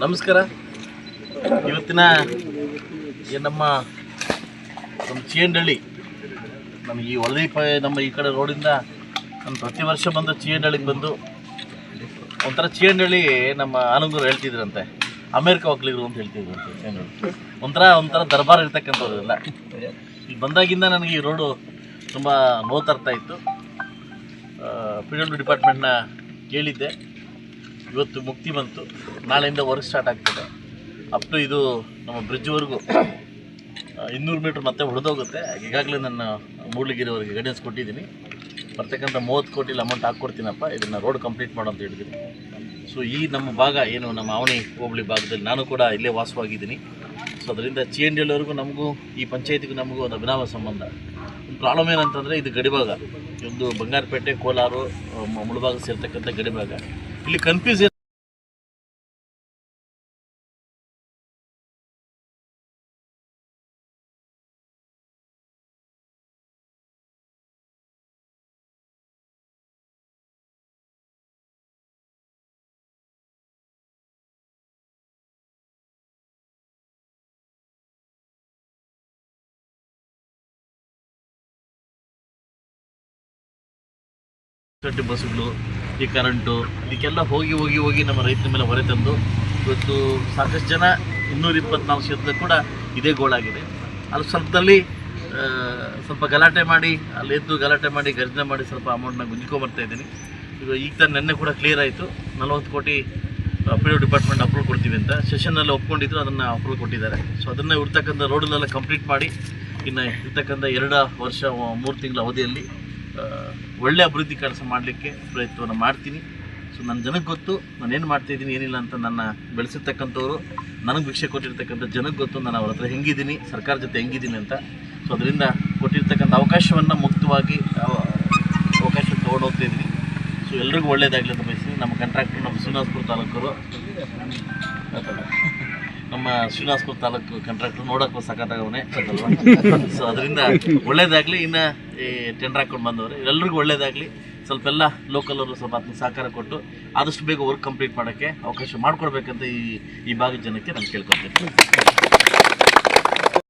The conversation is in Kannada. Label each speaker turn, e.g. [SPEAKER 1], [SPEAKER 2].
[SPEAKER 1] ನಮಸ್ಕಾರ. ಇವತ್ತಿನ ನಮ್ಮ ಚೀಯಂಡಳ್ಳಿ, ನಮಗೆ ಈ ಹೊಲದೀಪ ನಮ್ಮ ಈ ಕಡೆ ರೋಡಿಂದ ನಾನು ಪ್ರತಿ ವರ್ಷ ಬಂದು ಚೀಯಂಡಳ್ಳಿಗೆ ಬಂದು ಒಂಥರ ಚೀಯಂಡಳ್ಳಿ ನಮ್ಮ ಆನಂದರು ಹೇಳ್ತಿದ್ರಂತೆ, ಅಮೇರಿಕ ಒಕ್ಕಲಿಗರು ಅಂತ ಹೇಳ್ತಿದ್ರಂತೆ. ಚೀಯಂಡಳ್ಳಿ ಒಂಥರ ದರ್ಬಾರ್ ಇರ್ತಕ್ಕಂಥವ್ರು ಎಲ್ಲ. ಇಲ್ಲಿ ಬಂದಾಗಿಂದ ನನಗೆ ಈ ರೋಡು ತುಂಬ ನೋವು ತರ್ತಾ ಇತ್ತು. PWD ಡಿಪಾರ್ಟ್ಮೆಂಟ್ನ ಕೇಳಿದ್ದೆ, ಇವತ್ತು ಮುಕ್ತಿ ಬಂತು. ನಾಳೆಯಿಂದ ವರ್ಕ್ ಸ್ಟಾರ್ಟ್ ಆಗ್ತದೆ. ಅಪ್ ಟು ಇದು ನಮ್ಮ ಬ್ರಿಡ್ಜ್ವರೆಗೂ 200 ಮೀಟ್ರ್ ಮತ್ತೆ ಹೊಡೆದೋಗುತ್ತೆ. ಈಗಾಗಲೇ ನಾನು ಮೂಡ್ಲಿಗಿರಿವರೆಗೆ ಗೈಡೆನ್ಸ್ ಕೊಟ್ಟಿದ್ದೀನಿ. ಬರ್ತಕ್ಕಂಥ 30 ಕೋಟಿ ಅಮೌಂಟ್ ಹಾಕ್ಕೊಡ್ತೀನಪ್ಪ, ಇದನ್ನು ರೋಡ್ ಕಂಪ್ಲೀಟ್ ಮಾಡೋ ಅಂತ ಹೇಳಿದ್ದೀನಿ. ಸೊ ಈ ನಮ್ಮ ಭಾಗ ಏನು, ನಮ್ಮ ಅವನಿ ಹೋಬಳಿ ಭಾಗದಲ್ಲಿ ನಾನು ಕೂಡ ಇಲ್ಲೇ ವಾಸವಾಗಿದ್ದೀನಿ. ಸೊ ಅದರಿಂದ ಚೀಯಂಡಳ್ಳಿವರೆಗೂ ನಮಗೂ ಈ ಪಂಚಾಯತಿಗೂ ನಮಗೂ ಒಂದು ಅಭಿನವ ಸಂಬಂಧ. ಒಂದು ಪ್ರಾಬ್ಲಮ್ ಏನಂತಂದರೆ, ಇದು ಗಡಿಭಾಗ, ಒಂದು ಬಂಗಾರಪೇಟೆ, ಕೋಲಾರ, ಮುಳಬಾಗ ಸೇರ್ತಕ್ಕಂಥ ಗಡಿಭಾಗ. ಇಲ್ಲಿ ಕನ್ಫ್ಯೂಸ್ ಬಸ್ಸುಗಳು, ಈ ಕರೆಂಟು, ಇದಕ್ಕೆಲ್ಲ ಹೋಗಿ ನಮ್ಮ ರೈತರ ಮೇಲೆ ಹೊರೆ ತಂದು ಇವತ್ತು ಸಾಕಷ್ಟು ಜನ 224 ಕ್ಷೇತ್ರದಲ್ಲಿ ಕೂಡ ಇದೇ ಗೋಳಾಗಿದೆ. ಅಲ್ಲಿ ಸ್ವಲ್ಪ ಗಲಾಟೆ ಮಾಡಿ, ಅಲ್ಲಿ ಎದ್ದು ಗಲಾಟೆ ಮಾಡಿ, ಗರ್ಜನೆ ಮಾಡಿ ಸ್ವಲ್ಪ ಅಮೌಂಟ್ನ ಗುಂಜ್ಕೊಂಬರ್ತಾ ಇದ್ದೀನಿ. ಈಗ ತಾನು ನೆನ್ನೆ ಕೂಡ ಕ್ಲಿಯರ್ ಆಯಿತು, 40 ಕೋಟಿ PWD ಡಿಪಾರ್ಟ್ಮೆಂಟ್ ಅಪ್ರೂವ್ ಕೊಡ್ತೀವಿ ಅಂತ ಸೆಷನ್ನಲ್ಲಿ ಒಪ್ಕೊಂಡಿದ್ರು, ಅದನ್ನು ಅಪ್ರೂವ್ ಕೊಟ್ಟಿದ್ದಾರೆ. ಸೊ ಅದನ್ನು ಇರ್ತಕ್ಕಂಥ ರೋಡಲ್ಲೆಲ್ಲ ಕಂಪ್ಲೀಟ್ ಮಾಡಿ, ಇನ್ನು ಇರ್ತಕ್ಕಂಥ 2 ವರ್ಷ 3 ತಿಂಗಳ ಅವಧಿಯಲ್ಲಿ ಒಳ್ಳೆ ಅಭಿವೃದ್ಧಿ ಕೆಲಸ ಮಾಡಲಿಕ್ಕೆ ಪ್ರಯತ್ನವನ್ನು ಮಾಡ್ತೀನಿ. ಸೊ ನನ್ನ ಜನಕ್ಕೆ ಗೊತ್ತು ನಾನೇನು ಮಾಡ್ತಾಯಿದ್ದೀನಿ, ಏನಿಲ್ಲ ಅಂತ. ನನ್ನ ಬೆಳೆಸಿರ್ತಕ್ಕಂಥವ್ರು, ನನಗೆ ಭಿಕ್ಷೆ ಕೊಟ್ಟಿರ್ತಕ್ಕಂಥ ಜನಕ್ಕೆ ಗೊತ್ತು ನಾನು ಅವ್ರ ಹತ್ರ ಹೆಂಗಿದ್ದೀನಿ, ಸರ್ಕಾರ ಜೊತೆ ಹೆಂಗಿದ್ದೀನಿ ಅಂತ. ಸೊ ಅದರಿಂದ ಕೊಟ್ಟಿರ್ತಕ್ಕಂಥ ಅವಕಾಶವನ್ನು ಮುಕ್ತವಾಗಿ ಅವಕಾಶ ತೊಗೊಂಡು ಹೋಗ್ತಾಯಿದ್ದೀನಿ. ಸೊ ಎಲ್ರಿಗೂ ಒಳ್ಳೇದಾಗಲಿ ಅಂತ ಬಯಸ್ತೀನಿ. ನಮ್ಮ ಕಾಂಟ್ರಾಕ್ಟ್ರು ನಮ್ಮ ಶ್ರೀನಿವಾಸಪುರ ತಾಲೂಕು ಕಾಂಟ್ರಾಕ್ಟ್ರು ನೋಡೋಕ್ಕೂ ಸಖತ್ತಾಗವನೇ ಅಲ್ವಾ. ಸೊ ಅದರಿಂದ ಒಳ್ಳೇದಾಗಲಿ. ಇನ್ನು ಈ ಟೆಂಡರ್ ಹಾಕ್ಕೊಂಡು ಬಂದವರು ಎಲ್ಲರಿಗೂ ಒಳ್ಳೇದಾಗಲಿ. ಸ್ವಲ್ಪ ಎಲ್ಲ ಲೋಕಲ್ ಅವರು ಸ್ವಲ್ಪ ಅದನ್ನ ಸಹಕಾರ ಕೊಟ್ಟು ಆದಷ್ಟು ಬೇಗ ವರ್ಕ್ ಕಂಪ್ಲೀಟ್ ಮಾಡೋಕ್ಕೆ ಅವಕಾಶ ಮಾಡಿಕೊಡ್ಬೇಕಂತ ಈ ಭಾಗದ ಜನಕ್ಕೆ ನಾನು ಕೇಳ್ಕೊತೀನಿ.